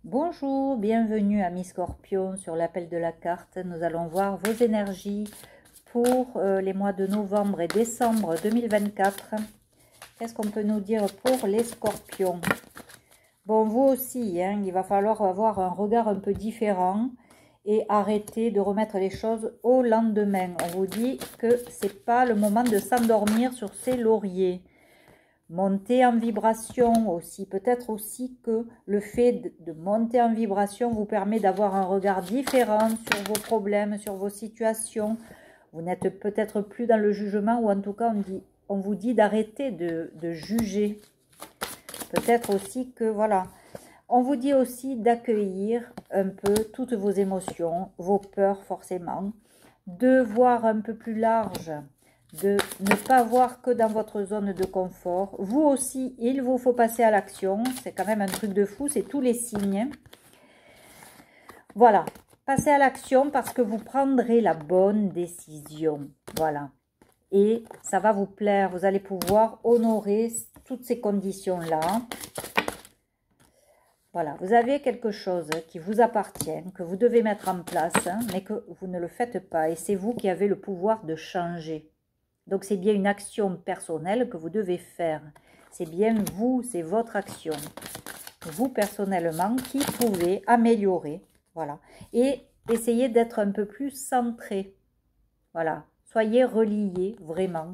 Bonjour, bienvenue à Scorpion sur l'appel de la carte. Nous allons voir vos énergies pour les mois de novembre et décembre 2024. Qu'est-ce qu'on peut nous dire pour les scorpions? Bon, vous aussi, hein, il va falloir avoir un regard un peu différent et arrêter de remettre les choses au lendemain. On vous dit que c'est pas le moment de s'endormir sur ses lauriers. Monter en vibration aussi, peut-être aussi que le fait de monter en vibration vous permet d'avoir un regard différent sur vos problèmes, sur vos situations. Vous n'êtes peut-être plus dans le jugement, ou en tout cas on vous dit d'arrêter de juger. Peut-être aussi que voilà, on vous dit aussi d'accueillir un peu toutes vos émotions, vos peurs forcément, de voir un peu plus large, de ne pas voir que dans votre zone de confort. Vous aussi, il vous faut passer à l'action. C'est quand même un truc de fou, c'est tous les signes. Voilà, passez à l'action parce que vous prendrez la bonne décision. Voilà. Et ça va vous plaire, vous allez pouvoir honorer toutes ces conditions-là. Voilà, vous avez quelque chose qui vous appartient, que vous devez mettre en place, hein, mais que vous ne le faites pas. Et c'est vous qui avez le pouvoir de changer. Donc, c'est bien une action personnelle que vous devez faire. C'est bien vous, c'est votre action. Vous, personnellement, qui pouvez améliorer. Voilà. Et essayez d'être un peu plus centré. Voilà. Soyez reliés, vraiment.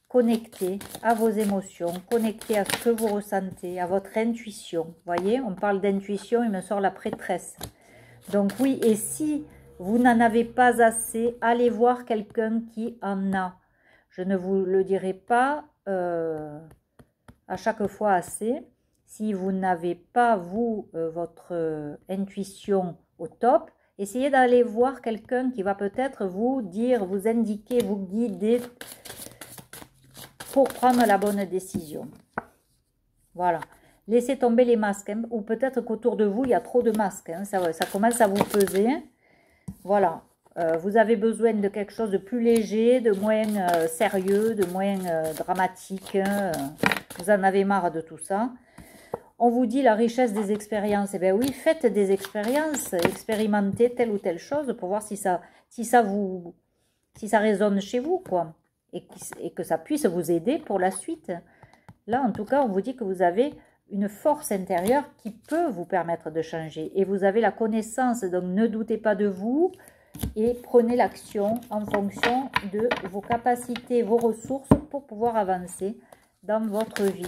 Connectés à vos émotions, connectés à ce que vous ressentez, à votre intuition. Vous voyez, on parle d'intuition, il me sort la prêtresse. Donc oui, et si vous n'en avez pas assez, allez voir quelqu'un qui en a. Je ne vous le dirai pas à chaque fois assez. Si vous n'avez pas, vous, votre intuition au top, essayez d'aller voir quelqu'un qui va peut-être vous dire, vous indiquer, vous guider pour prendre la bonne décision. Voilà. Laissez tomber les masques. Hein, ou peut-être qu'autour de vous, il y a trop de masques. Hein, ça commence à vous peser. Voilà. Vous avez besoin de quelque chose de plus léger, de moins sérieux, de moins dramatique. Vous en avez marre de tout ça. On vous dit la richesse des expériences. Eh bien oui, faites des expériences, expérimentez telle ou telle chose pour voir si ça résonne chez vous, quoi. Et que ça puisse vous aider pour la suite. Là, en tout cas, on vous dit que vous avez une force intérieure qui peut vous permettre de changer. Et vous avez la connaissance, donc ne doutez pas de vous et prenez l'action en fonction de vos capacités, vos ressources pour pouvoir avancer dans votre vie.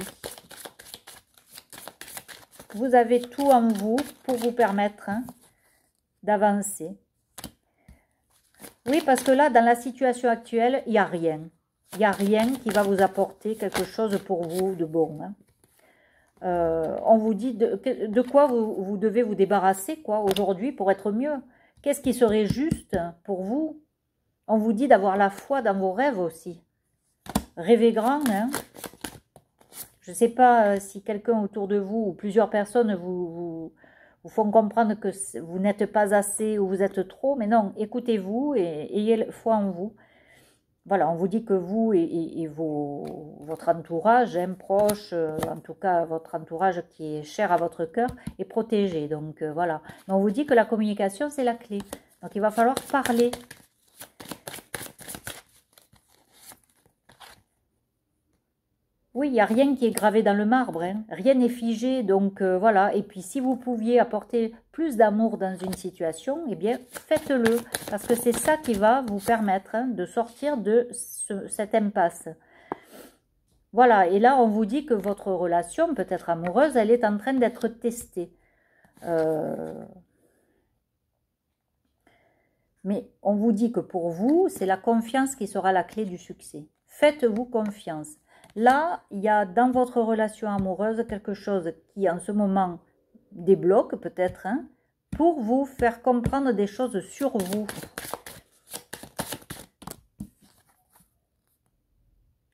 Vous avez tout en vous pour vous permettre d'avancer. Oui, parce que là, dans la situation actuelle, il n'y a rien. Il n'y a rien qui va vous apporter quelque chose pour vous de bon. Hein. On vous dit de quoi vous devez vous débarrasser quoi aujourd'hui pour être mieux. Qu'est-ce qui serait juste pour vous? On vous dit d'avoir la foi dans vos rêves aussi. Rêvez grand. Hein. Je ne sais pas si quelqu'un autour de vous ou plusieurs personnes vous font comprendre que vous n'êtes pas assez ou vous êtes trop. Mais non, écoutez-vous et ayez foi en vous. Voilà, on vous dit que vous et votre entourage, proche, en tout cas votre entourage qui est cher à votre cœur, est protégé. Donc voilà. Mais on vous dit que la communication, c'est la clé. Donc il va falloir parler. Oui, il n'y a rien qui est gravé dans le marbre, hein. Rien n'est figé, donc voilà. Et puis si vous pouviez apporter plus d'amour dans une situation, eh bien faites-le, parce que c'est ça qui va vous permettre de sortir de cette impasse. Voilà, et là on vous dit que votre relation, peut-être amoureuse, elle est en train d'être testée. Mais on vous dit que pour vous, c'est la confiance qui sera la clé du succès. Faites-vous confiance. Là, il y a dans votre relation amoureuse quelque chose qui, en ce moment, débloque peut-être, hein, pour vous faire comprendre des choses sur vous.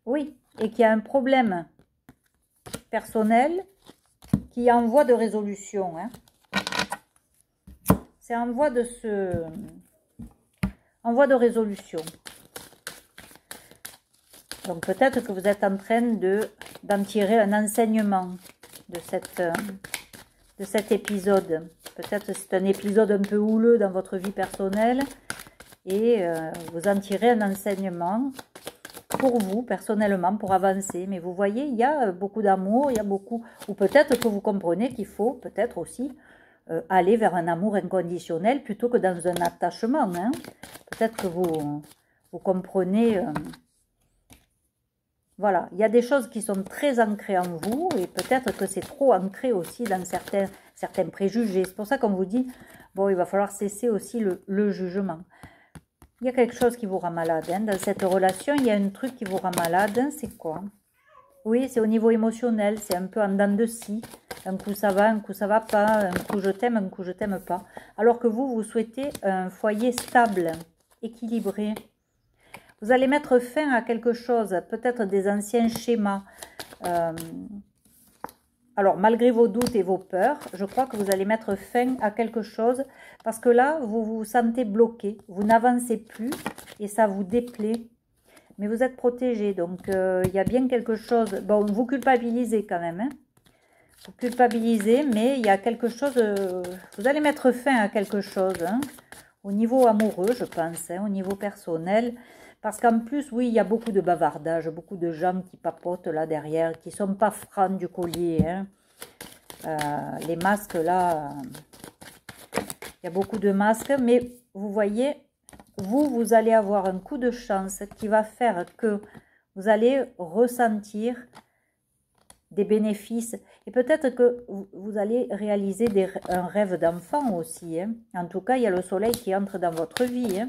Oui, et qu'il y a un problème personnel qui est en voie de résolution. Hein. C'est en voie de résolution. Donc peut-être que vous êtes en train d'en tirer un enseignement de de cet épisode. Peut-être c'est un épisode un peu houleux dans votre vie personnelle et vous en tirez un enseignement pour vous, personnellement, pour avancer. Mais vous voyez, il y a beaucoup d'amour, il y a beaucoup... Ou peut-être que vous comprenez qu'il faut peut-être aussi aller vers un amour inconditionnel plutôt que dans un attachement. Hein. Peut-être que vous comprenez... voilà, il y a des choses qui sont très ancrées en vous et peut-être que c'est trop ancré aussi dans certains préjugés. C'est pour ça qu'on vous dit, bon, il va falloir cesser aussi le jugement. Il y a quelque chose qui vous rend malade. Hein. Dans cette relation, il y a un truc qui vous rend malade. C'est quoi? Oui, c'est au niveau émotionnel. C'est un peu en dents de scie. Un coup ça va, un coup ça va pas. Un coup je t'aime, un coup je t'aime pas. Alors que vous souhaitez un foyer stable, équilibré. Vous allez mettre fin à quelque chose, peut-être des anciens schémas. Alors, malgré vos doutes et vos peurs, je crois que vous allez mettre fin à quelque chose parce que là, vous vous sentez bloqué. Vous n'avancez plus et ça vous déplaît. Mais vous êtes protégé, donc il y a bien quelque chose. Bon, vous culpabilisez quand même. Hein. Vous culpabilisez, mais il y a quelque chose... vous allez mettre fin à quelque chose. Hein, au niveau amoureux, je pense, hein, au niveau personnel. Parce qu'en plus, oui, il y a beaucoup de bavardage, beaucoup de gens qui papotent là derrière, qui ne sont pas francs du collier. Hein. Les masques là, il y a beaucoup de masques, mais vous voyez, vous allez avoir un coup de chance qui va faire que vous allez ressentir des bénéfices. Et peut-être que vous allez réaliser un rêve d'enfant aussi. Hein. En tout cas, il y a le soleil qui entre dans votre vie. Hein.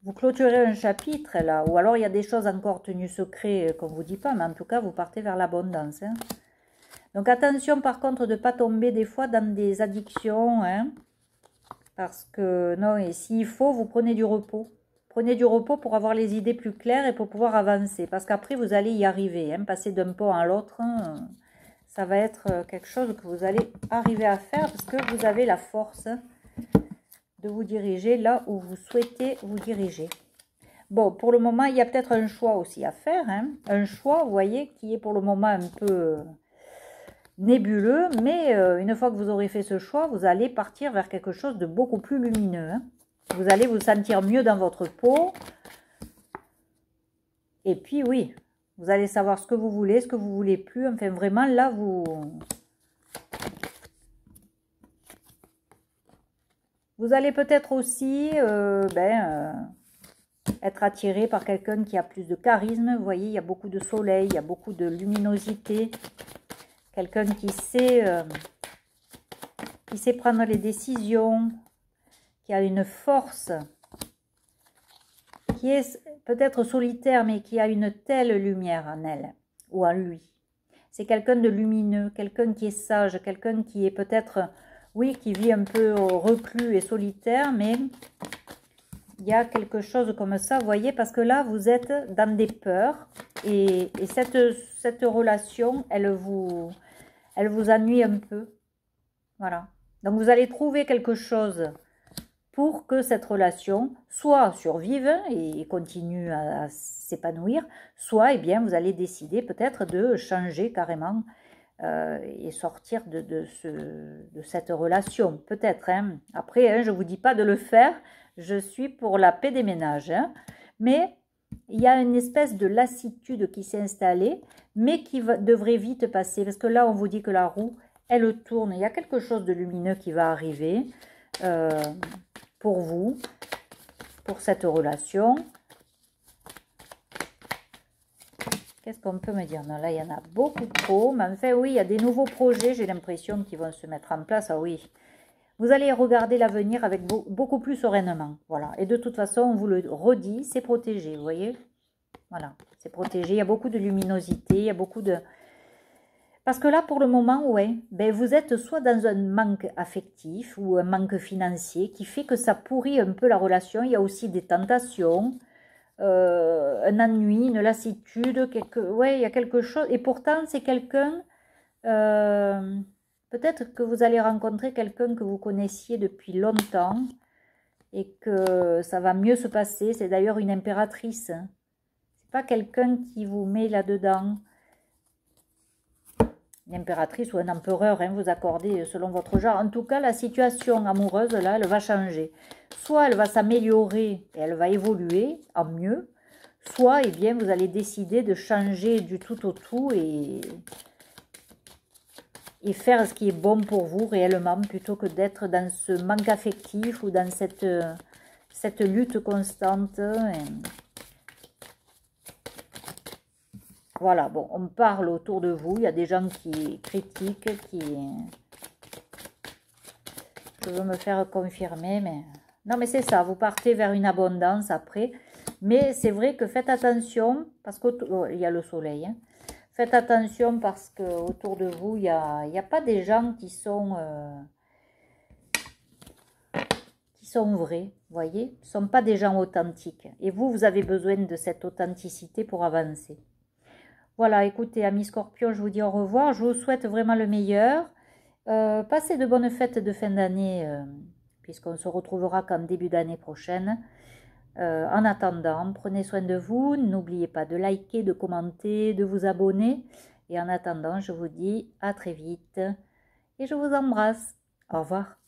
Vous clôturez un chapitre là, ou alors il y a des choses encore tenues secrètes qu'on ne vous dit pas, mais en tout cas, vous partez vers l'abondance. Hein. Donc attention par contre de ne pas tomber des fois dans des addictions, hein, parce que non, et s'il faut, vous prenez du repos. Prenez du repos pour avoir les idées plus claires et pour pouvoir avancer, parce qu'après vous allez y arriver, hein, passer d'un pont à l'autre, hein, ça va être quelque chose que vous allez arriver à faire, parce que vous avez la force de vous diriger là où vous souhaitez vous diriger. Bon, pour le moment, il y a peut-être un choix aussi à faire. Hein. Un choix, vous voyez, qui est pour le moment un peu nébuleux. Mais une fois que vous aurez fait ce choix, vous allez partir vers quelque chose de beaucoup plus lumineux. Hein. Vous allez vous sentir mieux dans votre peau. Et puis, oui, vous allez savoir ce que vous voulez, ce que vous voulez plus. Enfin, vraiment, là, vous allez peut-être aussi être attiré par quelqu'un qui a plus de charisme. Vous voyez, il y a beaucoup de soleil, il y a beaucoup de luminosité. Quelqu'un qui sait prendre les décisions, qui a une force, qui est peut-être solitaire, mais qui a une telle lumière en elle ou en lui. C'est quelqu'un de lumineux, quelqu'un qui est sage, quelqu'un qui est peut-être... Oui, qui vit un peu reclus et solitaire, mais il y a quelque chose comme ça, vous voyez, parce que là, vous êtes dans des peurs et cette relation, elle vous ennuie un peu. Voilà. Donc, vous allez trouver quelque chose pour que cette relation soit survive et continue à s'épanouir, soit, eh bien, vous allez décider peut-être de changer carrément et sortir de cette relation, peut-être. Hein. Après, hein, je ne vous dis pas de le faire, je suis pour la paix des ménages. Hein. Mais il y a une espèce de lassitude qui s'est installée, mais qui devrait vite passer. Parce que là, on vous dit que la roue, elle tourne. Il y a quelque chose de lumineux qui va arriver pour vous, pour cette relation. Qu'est-ce qu'on peut me dire? Non, là, il y en a beaucoup trop. Mais enfin, oui, il y a des nouveaux projets, j'ai l'impression, qui vont se mettre en place. Ah oui, vous allez regarder l'avenir avec beaucoup plus sereinement. Voilà. Et de toute façon, on vous le redit, c'est protégé, vous voyez? Voilà, c'est protégé. Il y a beaucoup de luminosité, il y a beaucoup de... Parce que là, pour le moment, ouais, ben vous êtes soit dans un manque affectif ou un manque financier qui fait que ça pourrit un peu la relation. Il y a aussi des tentations. Un ennui, une lassitude, ouais, il y a quelque chose. Et pourtant, c'est quelqu'un, peut-être que vous allez rencontrer quelqu'un que vous connaissiez depuis longtemps et que ça va mieux se passer. C'est d'ailleurs une impératrice. C'est pas quelqu'un qui vous met là-dedans. une impératrice ou un empereur, hein, vous accordez selon votre genre. En tout cas, la situation amoureuse, là, elle va changer. Soit elle va s'améliorer et elle va évoluer en mieux, soit, eh bien, vous allez décider de changer du tout au tout et faire ce qui est bon pour vous réellement, plutôt que d'être dans ce manque affectif ou dans cette lutte constante. Voilà, bon, on parle autour de vous, il y a des gens qui critiquent, Je veux me faire confirmer, mais... Non, mais c'est ça, vous partez vers une abondance après. Mais c'est vrai que faites attention, parce qu'il y a le soleil, hein. Faites attention parce qu'autour de vous, il n'y a pas des gens qui sont vrais, vous voyez. Ce ne sont pas des gens authentiques. Et vous, vous avez besoin de cette authenticité pour avancer. Voilà, écoutez, amis Scorpions, je vous dis au revoir. Je vous souhaite vraiment le meilleur. Passez de bonnes fêtes de fin d'année, puisqu'on se retrouvera qu'en début d'année prochaine. En attendant, prenez soin de vous. N'oubliez pas de liker, de commenter, de vous abonner. Et en attendant, je vous dis à très vite. Et je vous embrasse. Au revoir.